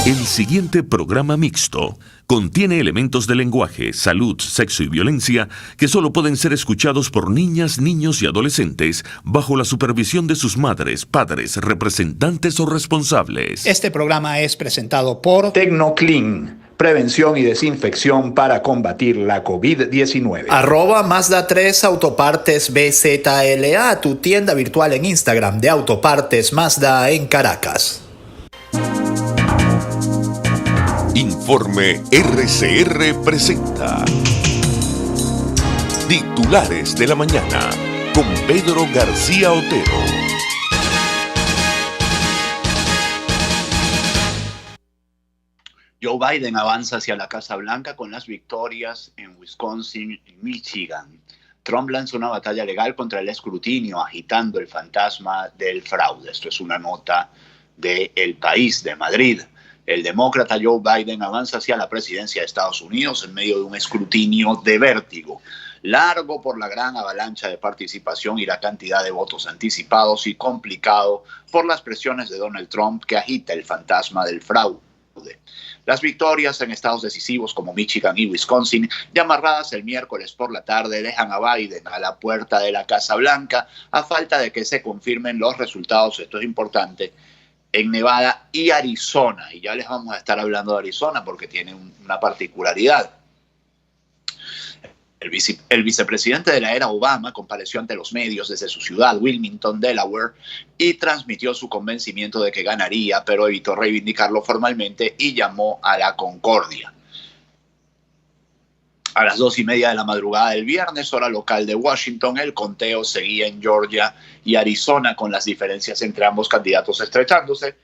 El siguiente programa mixto contiene elementos de lenguaje, salud, sexo y violencia que solo pueden ser escuchados por niñas, niños y adolescentes bajo la supervisión de sus madres, padres, representantes o responsables. Este programa es presentado por Tecnoclean, prevención y desinfección para combatir la COVID-19. @Mazda3 Autopartes BZLA, tu tienda virtual en Instagram de Autopartes Mazda en Caracas. Informe RCR presenta Titulares de la Mañana con Pedro García Otero. Joe Biden avanza hacia la Casa Blanca con las victorias en Wisconsin y Michigan. Trump lanza una batalla legal contra el escrutinio, agitando el fantasma del fraude. Esto es una nota de El País de Madrid. El demócrata Joe Biden avanza hacia la presidencia de Estados Unidos en medio de un escrutinio de vértigo, largo por la gran avalancha de participación y la cantidad de votos anticipados, y complicado por las presiones de Donald Trump, que agita el fantasma del fraude. Las victorias en estados decisivos como Michigan y Wisconsin, ya amarradas el miércoles por la tarde, dejan a Biden a la puerta de la Casa Blanca a falta de que se confirmen los resultados, esto es importante, en Nevada y Arizona. Y ya les vamos a estar hablando de Arizona porque tiene una particularidad. El vicepresidente de la era Obama compareció ante los medios desde su ciudad, Wilmington, Delaware, y transmitió su convencimiento de que ganaría, pero evitó reivindicarlo formalmente y llamó a la concordia. A las 2:30 de la madrugada del viernes, hora local de Washington, el conteo seguía en Georgia y Arizona, con las diferencias entre ambos candidatos estrechándose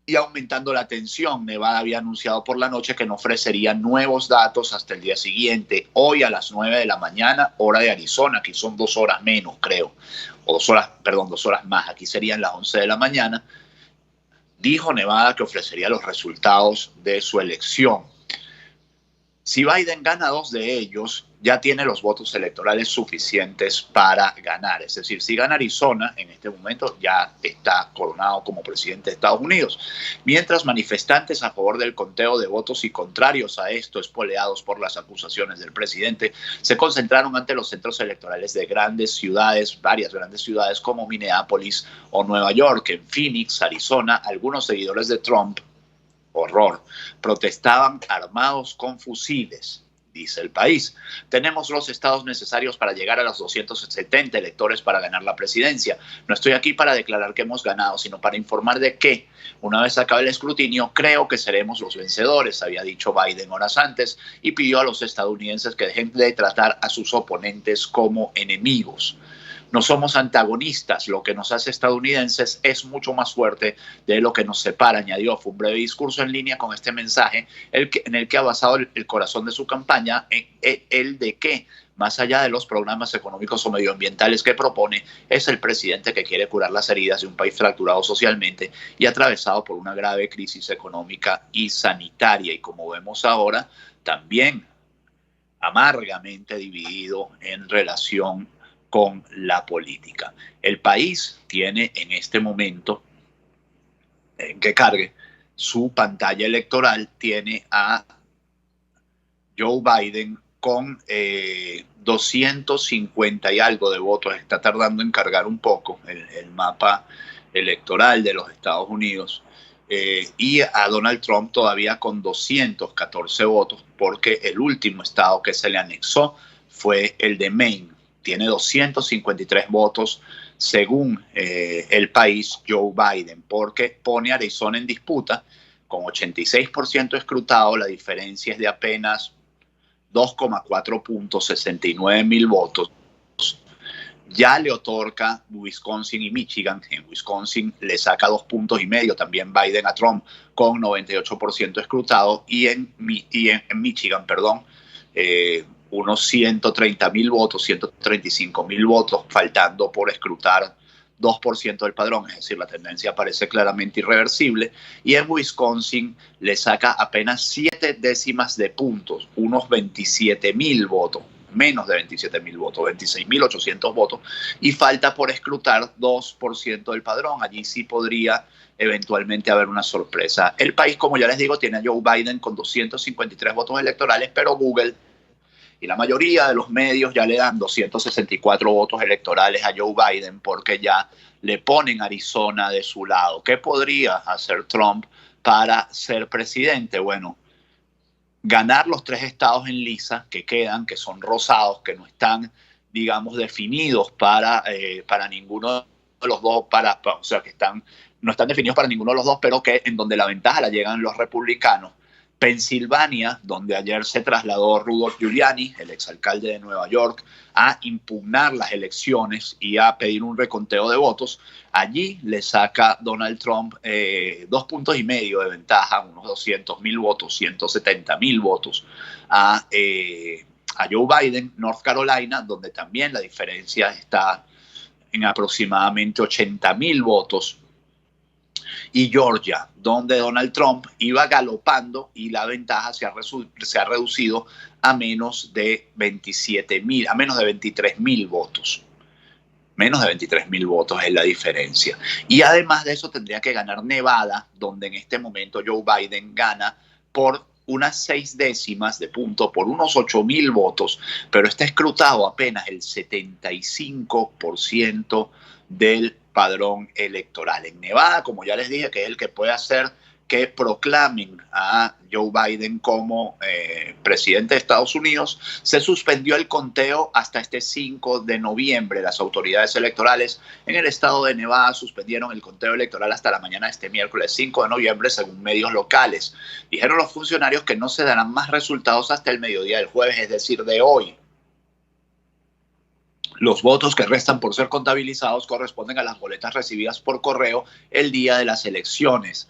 y aumentando la tensión. Nevada había anunciado por la noche que no ofrecería nuevos datos hasta el día siguiente. Hoy a las 9 de la mañana, hora de Arizona, aquí son 2 horas menos, creo, o 2 horas más, aquí serían las 11 de la mañana, dijo Nevada que ofrecería los resultados de su elección. Si Biden gana 2 de ellos, ya tiene los votos electorales suficientes para ganar. Es decir, si gana Arizona, en este momento ya está coronado como presidente de Estados Unidos. Mientras manifestantes a favor del conteo de votos y contrarios a esto, espoleados por las acusaciones del presidente, se concentraron ante los centros electorales de grandes ciudades, varias grandes ciudades como Minneapolis o Nueva York. En Phoenix, Arizona, algunos seguidores de Trump, horror, protestaban armados con fusiles. Dice El País: tenemos los estados necesarios para llegar a los 270 electores para ganar la presidencia. No estoy aquí para declarar que hemos ganado, sino para informar de que, una vez acabe el escrutinio, creo que seremos los vencedores, había dicho Biden horas antes, y pidió a los estadounidenses que dejen de tratar a sus oponentes como enemigos. No somos antagonistas, lo que nos hace estadounidenses es mucho más fuerte de lo que nos separa, añadió. Fue un breve discurso en línea con este mensaje en el que ha basado el corazón de su campaña, en el de que, más allá de los programas económicos o medioambientales que propone, es el presidente que quiere curar las heridas de un país fracturado socialmente y atravesado por una grave crisis económica y sanitaria, y como vemos ahora, también amargamente dividido en relación con la política. El País tiene en este momento, en que cargue su pantalla electoral, tiene a Joe Biden con 250 y algo de votos. Está tardando en cargar un poco el mapa electoral de los Estados Unidos. Y a Donald Trump todavía con 214 votos, porque el último estado que se le anexó fue el de Maine. Tiene 253 votos según El País, Joe Biden, porque pone a Arizona en disputa con 86% escrutado. La diferencia es de apenas 2,4 puntos, 69 mil votos. Ya le otorga Wisconsin y Michigan. En Wisconsin le saca 2,5 puntos también Biden a Trump, con 98% escrutado, y en Michigan, unos 130 mil votos, 135 mil votos, faltando por escrutar 2% del padrón. Es decir, la tendencia parece claramente irreversible. Y en Wisconsin le saca apenas 0,7 puntos, unos 27 mil votos, menos de 27.000 votos, 26.800 votos, y falta por escrutar 2% del padrón. Allí sí podría eventualmente haber una sorpresa. El país, como ya les digo, tiene a Joe Biden con 253 votos electorales, pero Google y la mayoría de los medios ya le dan 264 votos electorales a Joe Biden porque ya le ponen Arizona de su lado. ¿Qué podría hacer Trump para ser presidente? Bueno, ganar los 3 estados en lisa que quedan, que son rosados, que no están, digamos, definidos para ninguno de los dos, o sea, que no están definidos para ninguno de los dos, pero que en donde la ventaja la llegan los republicanos. Pensilvania, donde ayer se trasladó Rudolph Giuliani, el exalcalde de Nueva York, a impugnar las elecciones y a pedir un reconteo de votos. Allí le saca Donald Trump 2,5 puntos de ventaja, unos 200.000 votos, 170.000 votos a Joe Biden. North Carolina, donde también la diferencia está en aproximadamente 80.000 votos. Y Georgia, donde Donald Trump iba galopando y la ventaja se ha reducido a menos de 27.000, a menos de 23.000 votos. Menos de 23.000 votos es la diferencia. Y además de eso tendría que ganar Nevada, donde en este momento Joe Biden gana por unas 6 décimas de punto, por unos 8.000 votos, pero está escrutado apenas el 75% del padrón electoral. En Nevada, como ya les dije, que es el que puede hacer que proclamen a Joe Biden como presidente de Estados Unidos, se suspendió el conteo hasta este 5 de noviembre. Las autoridades electorales en el estado de Nevada suspendieron el conteo electoral hasta la mañana de este miércoles 5 de noviembre, según medios locales. Dijeron los funcionarios que no se darán más resultados hasta el mediodía del jueves, es decir, de hoy. Los votos que restan por ser contabilizados corresponden a las boletas recibidas por correo el día de las elecciones.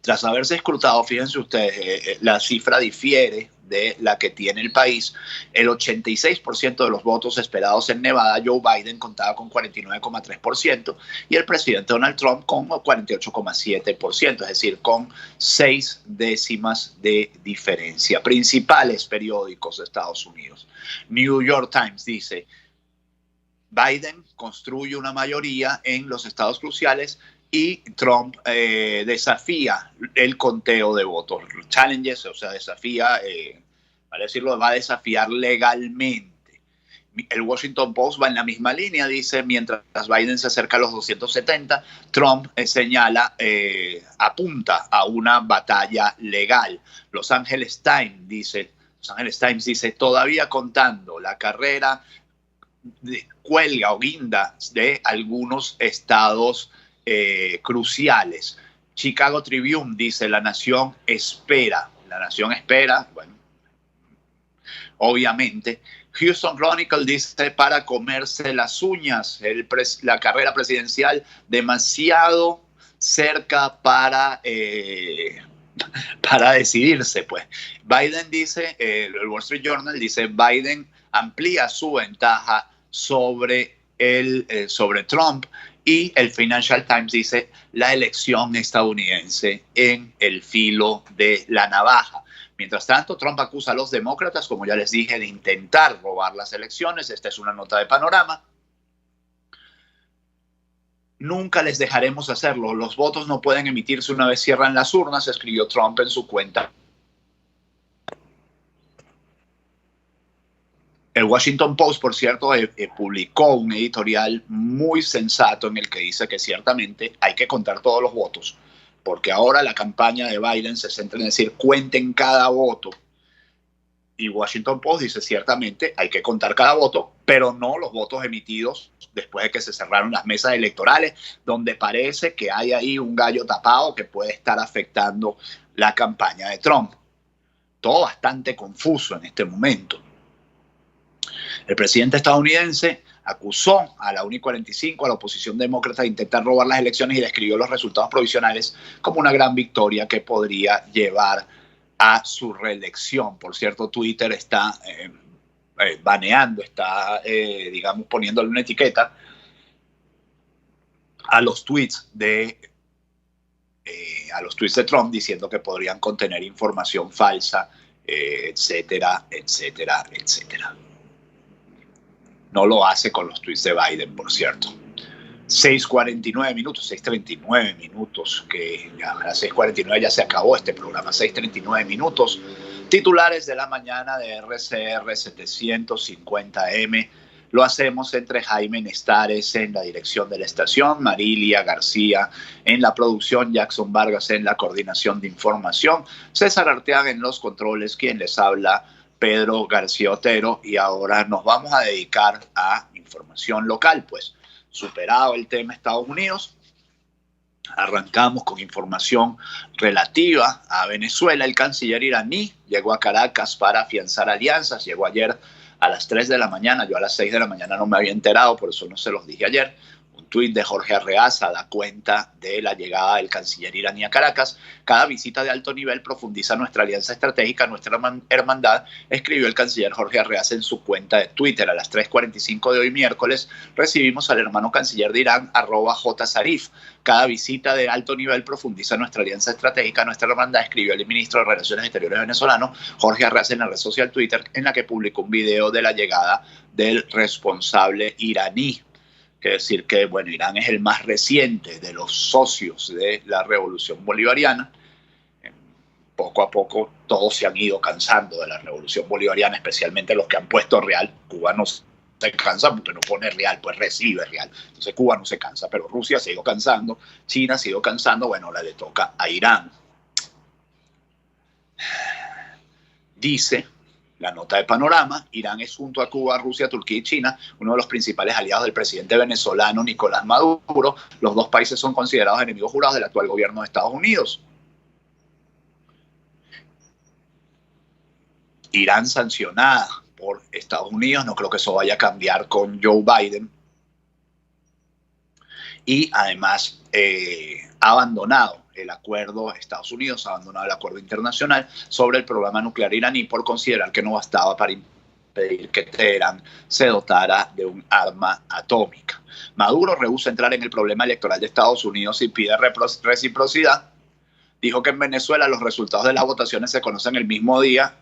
Tras haberse escrutado, fíjense ustedes, la cifra difiere de la que tiene el país. El 86% de los votos esperados en Nevada, Joe Biden contaba con 49,3% y el presidente Donald Trump con 48,7%, es decir, con 6 décimas de diferencia. Principales periódicos de Estados Unidos. New York Times dice: Biden construye una mayoría en los estados cruciales y Trump desafía el conteo de votos. Challenges, o sea, desafía, para decirlo, va a desafiar legalmente. El Washington Post va en la misma línea, dice, mientras Biden se acerca a los 270, Trump señala, apunta a una batalla legal. Los Angeles Times dice, todavía contando la carrera cuelga o guinda de algunos estados cruciales. Chicago Tribune dice, la nación espera, bueno, obviamente. Houston Chronicle dice, para comerse las uñas, la carrera presidencial demasiado cerca para decidirse, pues. Biden dice, el Wall Street Journal dice, Biden amplía su ventaja sobre Trump, y el Financial Times dice, la elección estadounidense en el filo de la navaja. Mientras tanto, Trump acusa a los demócratas, como ya les dije, de intentar robar las elecciones. Esta es una nota de Panorama. Nunca les dejaremos hacerlo. Los votos no pueden emitirse una vez cierran las urnas, escribió Trump en su cuenta. El Washington Post, por cierto, publicó un editorial muy sensato en el que dice que ciertamente hay que contar todos los votos, porque ahora la campaña de Biden se centra en decir cuenten cada voto. Y Washington Post dice ciertamente hay que contar cada voto, pero no los votos emitidos después de que se cerraron las mesas electorales, donde parece que hay ahí un gallo tapado que puede estar afectando la campaña de Trump. Todo bastante confuso en este momento. El presidente estadounidense acusó a la 1 y 45, a la oposición demócrata, de intentar robar las elecciones y describió los resultados provisionales como una gran victoria que podría llevar a su reelección. Por cierto, Twitter está baneando, está, digamos, poniéndole una etiqueta a los tweets de Trump, diciendo que podrían contener información falsa etcétera, etcétera, etcétera. No lo hace con los tweets de Biden, por cierto. 6:49 minutos, 6:39 minutos, que ya a las 6:49 ya se acabó este programa, 6:39 minutos. Titulares de la mañana de RCR 750M. Lo hacemos entre Jaime Nestares en la dirección de la estación, Marilia García en la producción, Jackson Vargas en la coordinación de información, César Arteaga en los controles, quien les habla, Pedro García Otero. Y ahora nos vamos a dedicar a información local, pues superado el tema Estados Unidos, arrancamos con información relativa a Venezuela. El canciller iraní llegó a Caracas para afianzar alianzas, llegó ayer a las 3 de la mañana, yo a las 6 de la mañana no me había enterado, por eso no se los dije ayer. Un tuit de Jorge Arreaza da cuenta de la llegada del canciller iraní a Caracas. Cada visita de alto nivel profundiza nuestra alianza estratégica, nuestra hermandad, escribió el canciller Jorge Arreaza en su cuenta de Twitter. A las 3:45 de hoy miércoles recibimos al hermano canciller de Irán, @JSarif. Cada visita de alto nivel profundiza nuestra alianza estratégica, nuestra hermandad, escribió el ministro de Relaciones Exteriores venezolano Jorge Arreaza en la red social Twitter, en la que publicó un video de la llegada del responsable iraní. Quiere decir que, bueno, Irán es el más reciente de los socios de la revolución bolivariana. Poco a poco todos se han ido cansando de la revolución bolivariana, especialmente los que han puesto real. Cuba no se cansa porque no pone real, pues recibe real. Entonces Cuba no se cansa, pero Rusia se ha ido cansando, China se ha ido cansando, bueno, ahora le toca a Irán. Dice la nota de Panorama, Irán es junto a Cuba, Rusia, Turquía y China uno de los principales aliados del presidente venezolano Nicolás Maduro. Los dos países son considerados enemigos jurados del actual gobierno de Estados Unidos. Irán sancionada por Estados Unidos, no creo que eso vaya a cambiar con Joe Biden. Y además ha abandonado el acuerdo, Estados Unidos ha abandonado el acuerdo internacional sobre el programa nuclear iraní por considerar que no bastaba para impedir que Teherán se dotara de un arma atómica. Maduro rehúsa entrar en el problema electoral de Estados Unidos y pide reciprocidad. Dijo que en Venezuela los resultados de las votaciones se conocen el mismo día.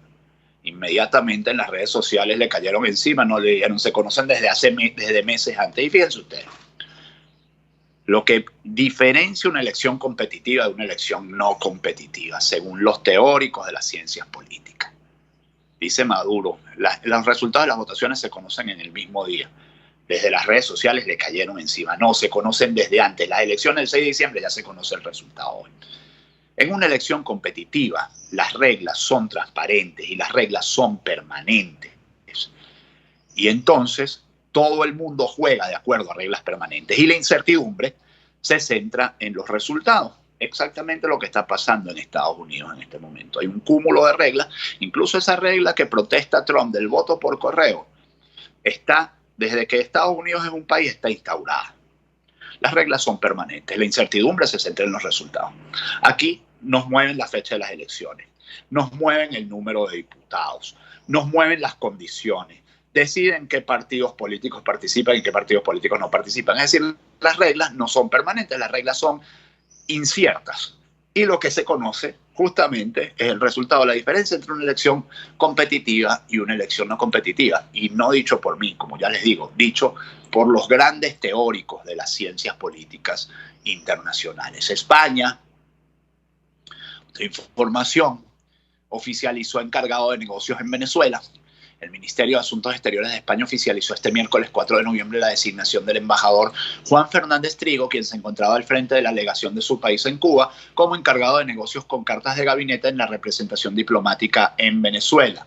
Inmediatamente en las redes sociales le cayeron encima, no le dieron, se conocen desde meses antes. Y fíjense ustedes, lo que diferencia una elección competitiva de una elección no competitiva, según los teóricos de las ciencias políticas. Dice Maduro, los resultados de las votaciones se conocen en el mismo día. Desde las redes sociales le cayeron encima. No, se conocen desde antes. Las elecciones del 6 de diciembre ya se conoce el resultado hoy. En una elección competitiva, las reglas son transparentes y las reglas son permanentes. Y entonces todo el mundo juega de acuerdo a reglas permanentes y la incertidumbre se centra en los resultados. Exactamente lo que está pasando en Estados Unidos en este momento. Hay un cúmulo de reglas, incluso esa regla que protesta Trump del voto por correo, está, desde que Estados Unidos es un país, está instaurada. Las reglas son permanentes, la incertidumbre se centra en los resultados. Aquí nos mueven la fecha de las elecciones, nos mueven el número de diputados, nos mueven las condiciones, deciden qué partidos políticos participan y qué partidos políticos no participan. Es decir, las reglas no son permanentes, las reglas son inciertas. Y lo que se conoce justamente es el resultado, la diferencia entre una elección competitiva y una elección no competitiva. Y no dicho por mí, como ya les digo, dicho por los grandes teóricos de las ciencias políticas internacionales. España, otra información, oficializó encargado de negocios en Venezuela. El Ministerio de Asuntos Exteriores de España oficializó este miércoles 4 de noviembre la designación del embajador Juan Fernández Trigo, quien se encontraba al frente de la delegación de su país en Cuba, como encargado de negocios con cartas de gabinete en la representación diplomática en Venezuela.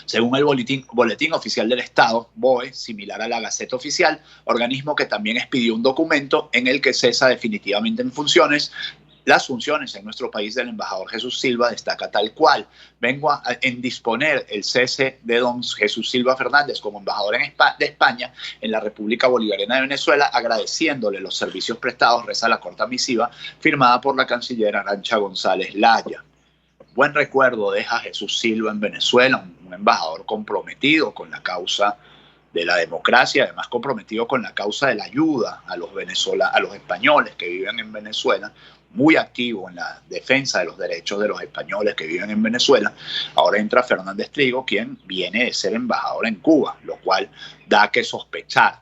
Según el Boletín Oficial del Estado, BOE, similar a la Gaceta Oficial, organismo que también expidió un documento en el que cesa definitivamente en funciones. Las funciones en nuestro país del embajador Jesús Silva destaca tal cual. Vengo en disponer el cese de don Jesús Silva Fernández como embajador de España en la República Bolivariana de Venezuela, agradeciéndole los servicios prestados, reza la corta misiva firmada por la canciller Arantxa González Laya. Buen recuerdo deja Jesús Silva en Venezuela, un embajador comprometido con la causa de la democracia, además comprometido con la causa de la ayuda a los españoles que viven en Venezuela, muy activo en la defensa de los derechos de los españoles que viven en Venezuela. Ahora entra Fernández Trigo, quien viene de ser embajador en Cuba, lo cual da que sospechar.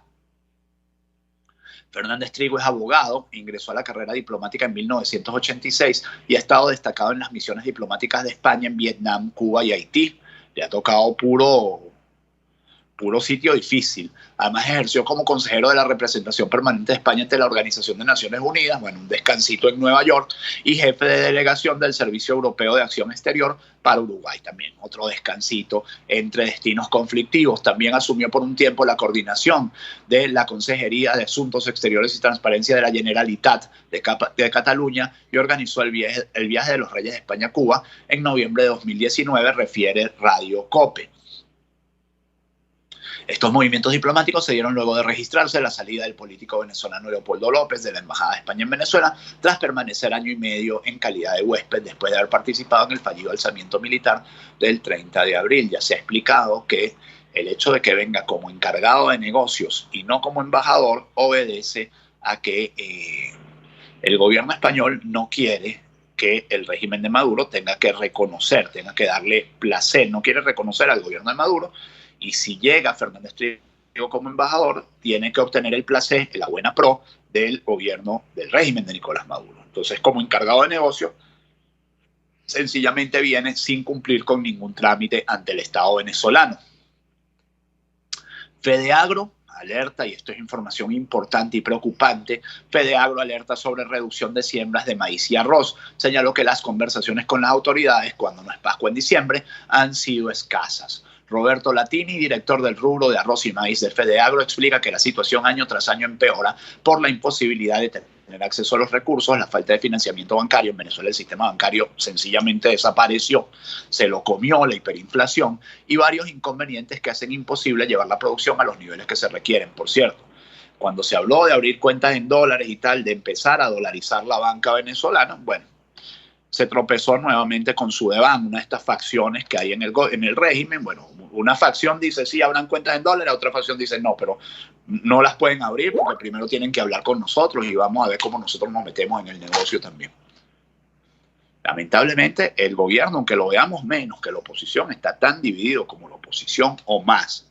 Fernández Trigo es abogado, ingresó a la carrera diplomática en 1986 y ha estado destacado en las misiones diplomáticas de España en Vietnam, Cuba y Haití. Le ha tocado puro sitio difícil. Además ejerció como consejero de la representación permanente de España ante la Organización de Naciones Unidas, bueno, un descansito en Nueva York, y jefe de delegación del Servicio Europeo de Acción Exterior para Uruguay también, otro descansito entre destinos conflictivos. También asumió por un tiempo la coordinación de la Consejería de Asuntos Exteriores y Transparencia de la Generalitat de Cataluña y organizó el viaje de los Reyes de España a Cuba en noviembre de 2019, refiere Radio COPE. Estos movimientos diplomáticos se dieron luego de registrarse la salida del político venezolano Leopoldo López de la Embajada de España en Venezuela, tras permanecer año y medio en calidad de huésped después de haber participado en el fallido alzamiento militar del 30 de abril. Ya se ha explicado que el hecho de que venga como encargado de negocios y no como embajador obedece a que el gobierno español no quiere que el régimen de Maduro tenga que reconocer, tenga que darle placer, no quiere reconocer al gobierno de Maduro. Y si llega Fernández Trigo como embajador, tiene que obtener el placer, la buena pro del gobierno, del régimen de Nicolás Maduro. Entonces, como encargado de negocio, sencillamente viene sin cumplir con ningún trámite ante el Estado venezolano. Fedeagro alerta, y esto es información importante y preocupante, Fedeagro alerta sobre reducción de siembras de maíz y arroz. Señaló que las conversaciones con las autoridades, cuando no es Pascua en diciembre, han sido escasas. Roberto Latini, director del rubro de arroz y maíz de Fedeagro, explica que la situación año tras año empeora por la imposibilidad de tener acceso a los recursos, la falta de financiamiento bancario. En Venezuela el sistema bancario sencillamente desapareció, se lo comió la hiperinflación y varios inconvenientes que hacen imposible llevar la producción a los niveles que se requieren. Por cierto, cuando se habló de abrir cuentas en dólares y tal, de empezar a dolarizar la banca venezolana, bueno, se tropezó nuevamente con Sudeban, una de estas facciones que hay en el régimen. Bueno, una facción dice sí, abran cuentas en dólares, otra facción dice no, pero no las pueden abrir porque primero tienen que hablar con nosotros y vamos a ver cómo nosotros nos metemos en el negocio también. Lamentablemente, el gobierno, aunque lo veamos menos que la oposición, está tan dividido como la oposición o más.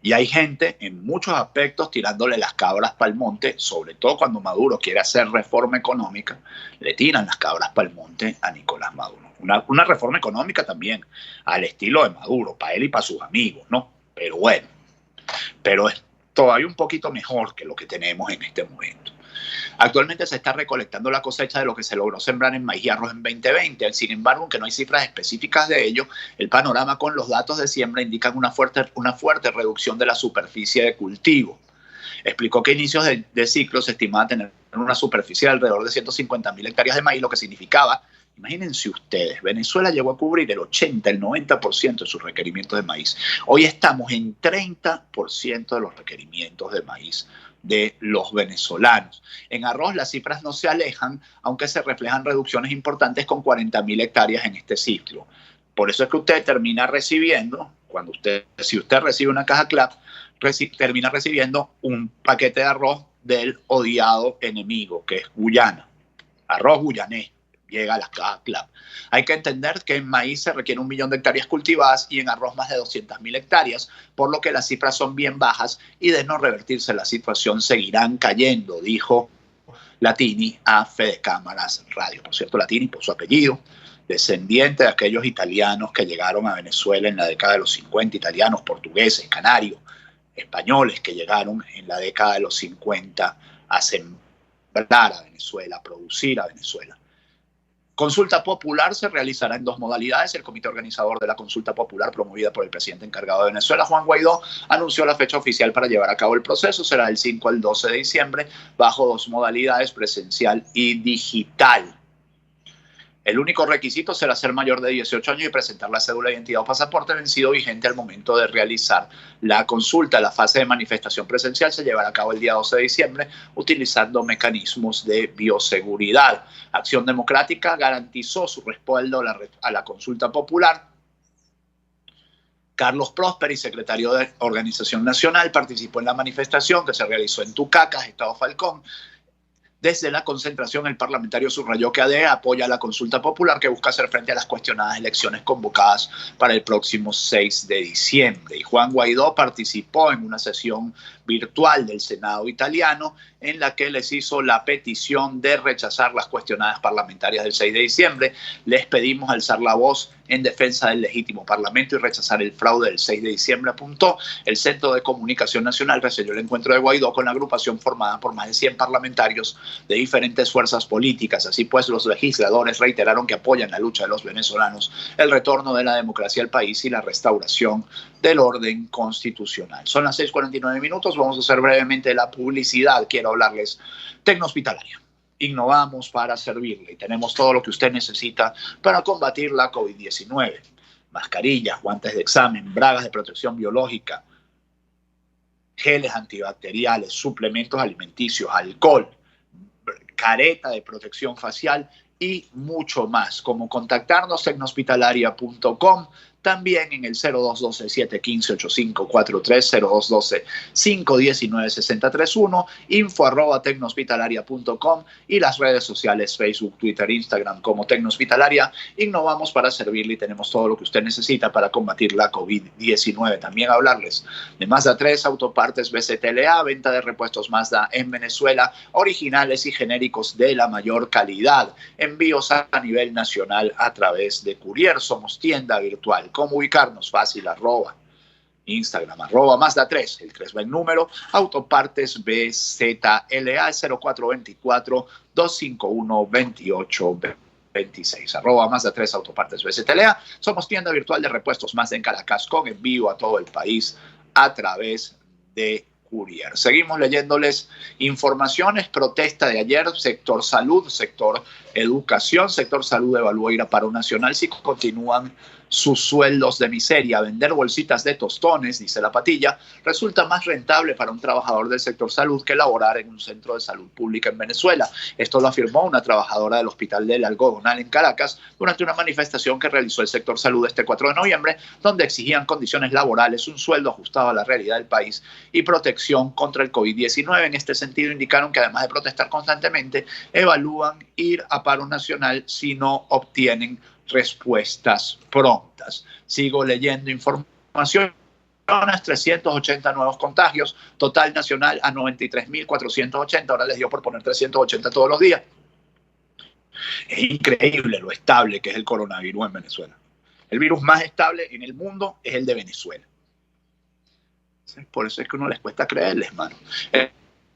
Y hay gente en muchos aspectos tirándole las cabras para el monte, sobre todo cuando Maduro quiere hacer reforma económica, le tiran las cabras para el monte a Nicolás Maduro. Una reforma económica también al estilo de Maduro, para él y para sus amigos, ¿no? Pero bueno, pero es todavía un poquito mejor que lo que tenemos en este momento. Actualmente se está recolectando la cosecha de lo que se logró sembrar en maíz y arroz en 2020. Sin embargo, aunque no hay cifras específicas de ello, el panorama con los datos de siembra indican una fuerte reducción de la superficie de cultivo. Explicó que a inicios de ciclo se estimaba tener una superficie de alrededor de 150.000 hectáreas de maíz, lo que significaba, imagínense ustedes, Venezuela llegó a cubrir el 80, el 90% de sus requerimientos de maíz. Hoy estamos en 30% de los requerimientos de maíz de los venezolanos. En arroz las cifras no se alejan, aunque se reflejan reducciones importantes con 40.000 hectáreas en este ciclo. Por eso es que usted termina recibiendo, si usted recibe una caja CLAP, termina recibiendo un paquete de arroz del odiado enemigo, que es Guyana, arroz guyanés. Llega a las cajas CLAP. Hay que entender que en maíz se requiere 1 millón de hectáreas cultivadas y en arroz más de 200.000 hectáreas, por lo que las cifras son bien bajas y de no revertirse la situación seguirán cayendo, dijo Latini a Fede Cámaras Radio. Por cierto, Latini, por su apellido, descendiente de aquellos italianos que llegaron a Venezuela en la década de los 50, italianos, portugueses, canarios, españoles que llegaron en la década de los 50 a sembrar a Venezuela, a producir a Venezuela. Consulta popular se realizará en 2 modalidades. El comité organizador de la consulta popular promovida por el presidente encargado de Venezuela, Juan Guaidó, anunció la fecha oficial para llevar a cabo el proceso. Será del 5 al 12 de diciembre bajo 2 modalidades, presencial y digital. El único requisito será ser mayor de 18 años y presentar la cédula de identidad o pasaporte vencido vigente al momento de realizar la consulta. La fase de manifestación presencial se llevará a cabo el día 12 de diciembre utilizando mecanismos de bioseguridad. Acción Democrática garantizó su respaldo a la consulta popular. Carlos Prosperi, secretario de Organización Nacional, participó en la manifestación que se realizó en Tucacas, Estado Falcón, Desde la concentración, el parlamentario subrayó que ADE apoya la consulta popular que busca hacer frente a las cuestionadas elecciones convocadas para el próximo 6 de diciembre. Y Juan Guaidó participó en una sesión virtual del Senado italiano en la que les hizo la petición de rechazar las cuestionadas parlamentarias del 6 de diciembre. Les pedimos alzar la voz en defensa del legítimo parlamento y rechazar el fraude del 6 de diciembre, apuntó. El Centro de Comunicación Nacional reseñó el encuentro de Guaidó con la agrupación formada por más de 100 parlamentarios de diferentes fuerzas políticas. Así pues, los legisladores reiteraron que apoyan la lucha de los venezolanos, el retorno de la democracia al país y la restauración del orden constitucional. Son las 6:49 minutos. Vamos a hacer brevemente la publicidad. Quiero hablarles Tecnohospitalaria. Innovamos para servirle y tenemos todo lo que usted necesita para combatir la COVID-19. Mascarillas, guantes de examen, bragas de protección biológica, geles antibacteriales, suplementos alimenticios, alcohol, careta de protección facial y mucho más. Como contactarnos, tecnohospitalaria.com. También en el 0212-715-8543, 0212-519-6031, info@tecnohospitalaria.com y las redes sociales Facebook, Twitter, Instagram como Tecnohospitalaria. Innovamos para servirle y tenemos todo lo que usted necesita para combatir la COVID-19. También hablarles de Mazda 3, Autopartes BCTLA, venta de repuestos Mazda en Venezuela, originales y genéricos de la mayor calidad. Envíos a nivel nacional a través de Courier. Somos tienda virtual. ¿Cómo ubicarnos? Fácil, Instagram, Mazda 3, el 3 va en número, Autopartes BZLA, 0424-251-2826, Mazda 3, Autopartes BZLA. Somos tienda virtual de repuestos Mazda en Caracas, con envío a todo el país a través de Courier. Seguimos leyéndoles informaciones. Protesta de ayer, sector salud, sector educación. Sector salud evalúa ir a paro nacional si continúan sus sueldos de miseria. Vender bolsitas de tostones, dice la Patilla, resulta más rentable para un trabajador del sector salud que laborar en un centro de salud pública en Venezuela. Esto lo afirmó una trabajadora del Hospital del Algodonal en Caracas durante una manifestación que realizó el sector salud este 4 de noviembre, donde exigían condiciones laborales, un sueldo ajustado a la realidad del país y protección contra el COVID-19. En este sentido, indicaron que además de protestar constantemente, evalúan ir a paro nacional si no obtienen respuestas prontas. Sigo leyendo información. 380 nuevos contagios, total nacional a 93.480. Ahora les dio por poner 380 todos los días. Es increíble lo estable que es el coronavirus en Venezuela. El virus más estable en el mundo es el de Venezuela. Por eso es que a uno les cuesta creerles, mano.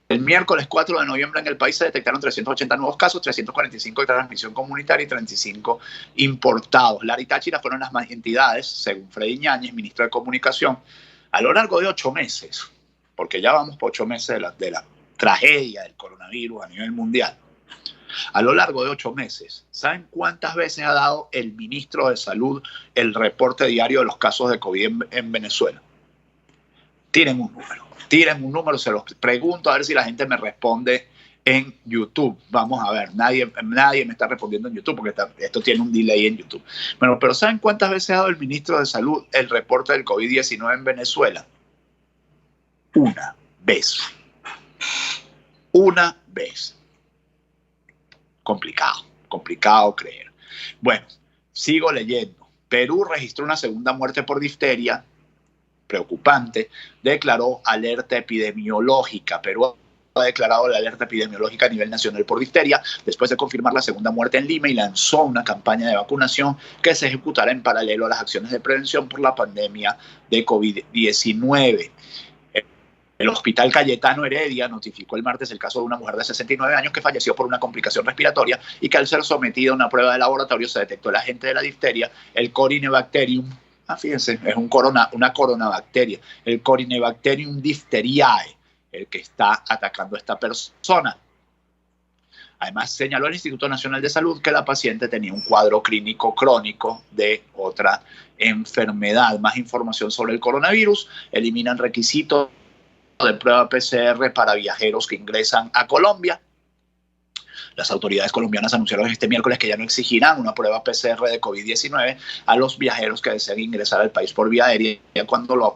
El miércoles 4 de noviembre en el país se detectaron 380 nuevos casos, 345 de transmisión comunitaria y 35 importados. Lara y Táchira fueron las más entidades, según Freddy Ñáñez, ministro de Comunicación, a lo largo de 8 meses, porque ya vamos por 8 meses de la tragedia del coronavirus a nivel mundial. A lo largo de 8 meses, ¿saben cuántas veces ha dado el ministro de Salud el reporte diario de los casos de COVID en Venezuela? Tienen un número, se los pregunto a ver si la gente me responde en YouTube. Vamos a ver, nadie me está respondiendo en YouTube porque esto tiene un delay en YouTube. Bueno, pero ¿saben cuántas veces ha dado el ministro de Salud el reporte del COVID-19 en Venezuela? Una vez. Una vez. Complicado creer. Bueno, sigo leyendo. Perú registró una segunda muerte por difteria. Preocupante, declaró alerta epidemiológica. Perú ha declarado la alerta epidemiológica a nivel nacional por difteria después de confirmar la segunda muerte en Lima y lanzó una campaña de vacunación que se ejecutará en paralelo a las acciones de prevención por la pandemia de COVID-19. El Hospital Cayetano Heredia notificó el martes el caso de una mujer de 69 años que falleció por una complicación respiratoria y que al ser sometida a una prueba de laboratorio se detectó el agente de la difteria, el Corynebacterium. Fíjense, es una coronabacteria, el Corynebacterium diphtheriae, el que está atacando a esta persona. Además, señaló el Instituto Nacional de Salud que la paciente tenía un cuadro clínico crónico de otra enfermedad. Más información sobre el coronavirus. Eliminan requisitos de prueba PCR para viajeros que ingresan a Colombia. Las autoridades colombianas anunciaron este miércoles que ya no exigirán una prueba PCR de COVID-19 a los viajeros que deseen ingresar al país por vía aérea,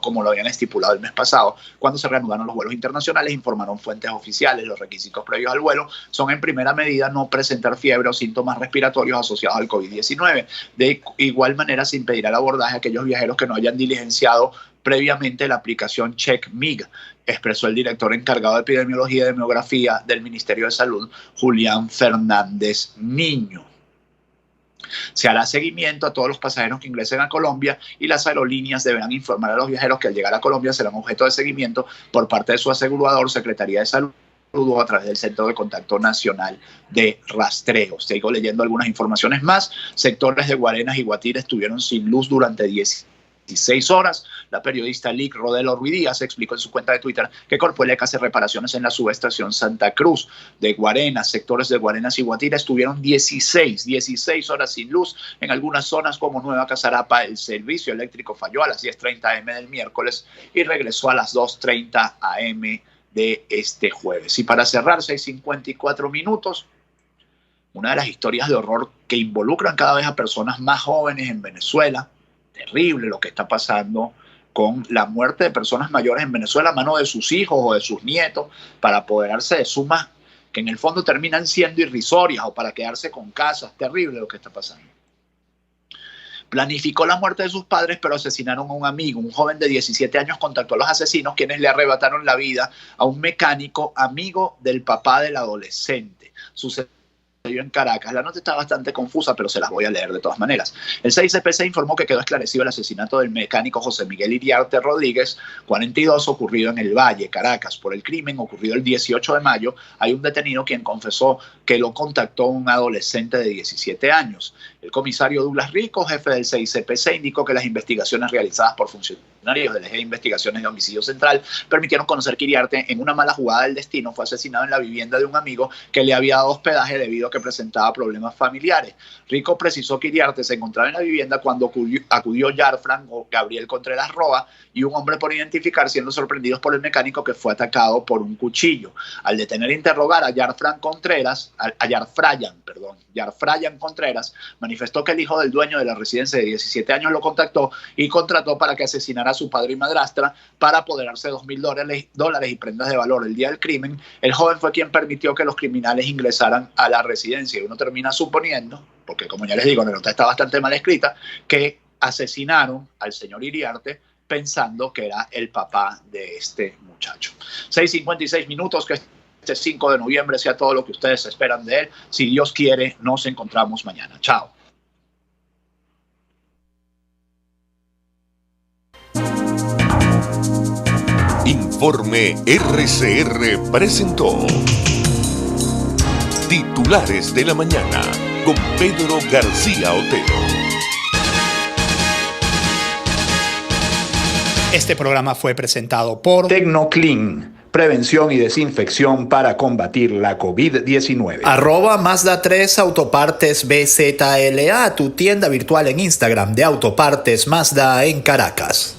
como lo habían estipulado el mes pasado, cuando se reanudaron los vuelos internacionales, informaron fuentes oficiales. Los requisitos previos al vuelo son, en primera medida, no presentar fiebre o síntomas respiratorios asociados al COVID-19. De igual manera, se impedirá el abordaje a aquellos viajeros que no hayan diligenciado previamente la aplicación CheckMig, expresó el director encargado de epidemiología y demografía del Ministerio de Salud, Julián Fernández Niño. Se hará seguimiento a todos los pasajeros que ingresen a Colombia y las aerolíneas deberán informar a los viajeros que al llegar a Colombia serán objeto de seguimiento por parte de su asegurador, Secretaría de Salud, a través del Centro de Contacto Nacional de Rastreo. Sigo leyendo algunas informaciones más. Sectores de Guarenas y Guatire estuvieron sin luz durante 16 horas. La periodista Lic Rodelo Ruidíaz explicó en su cuenta de Twitter que Corpoelec hace reparaciones en la subestación Santa Cruz de Guarenas. Sectores de Guarenas y Guatire estuvieron 16 horas sin luz. En algunas zonas como Nueva Casarapa, el servicio eléctrico falló a las 10:30 am del miércoles y regresó a las 2:30 am de este jueves. Y para cerrar, 6:54 minutos, una de las historias de horror que involucran cada vez a personas más jóvenes en Venezuela. Terrible lo que está pasando con la muerte de personas mayores en Venezuela a mano de sus hijos o de sus nietos para apoderarse de sumas que en el fondo terminan siendo irrisorias o para quedarse con casas. Terrible lo que está pasando. Planificó la muerte de sus padres, pero asesinaron a un amigo. Un joven de 17 años contactó a los asesinos, quienes le arrebataron la vida a un mecánico amigo del papá del adolescente. Sucedió en Caracas. La nota está bastante confusa, pero se las voy a leer de todas maneras. El 6CPC informó que quedó esclarecido el asesinato del mecánico José Miguel Iriarte Rodríguez, 42, ocurrido en el Valle, Caracas. Por el crimen ocurrido el 18 de mayo, hay un detenido quien confesó que lo contactó un adolescente de 17 años. El comisario Douglas Rico, jefe del 6CPC, indicó que las investigaciones realizadas por funcionarios del Eje de Investigaciones de Homicidio Central permitieron conocer que Iriarte, en una mala jugada del destino, fue asesinado en la vivienda de un amigo que le había dado hospedaje debido a que presentaba problemas familiares. Rico precisó que Iriarte se encontraba en la vivienda cuando acudió Yarfran o Gabriel Contreras Roa y un hombre por identificar, siendo sorprendidos por el mecánico que fue atacado por un cuchillo. Al detener e interrogar a Yarfrayan Contreras, manifestó que el hijo del dueño de la residencia de 17 años lo contactó y contrató para que asesinara a su padre y madrastra para apoderarse de $2,000 y prendas de valor. El día del crimen, el joven fue quien permitió que los criminales ingresaran a la residencia, y uno termina suponiendo, porque como ya les digo, la nota está bastante mal escrita, que asesinaron al señor Iriarte pensando que era el papá de este muchacho. 6:56 minutos, que este 5 de noviembre sea todo lo que ustedes esperan de él. Si Dios quiere, nos encontramos mañana. Chao. Informe RCR presentó Titulares de la Mañana con Pedro García Otero. Este programa fue presentado por Tecnoclean, prevención y desinfección para combatir la COVID-19. @Mazda3 Autopartes BZLA, tu tienda virtual en Instagram de Autopartes Mazda en Caracas.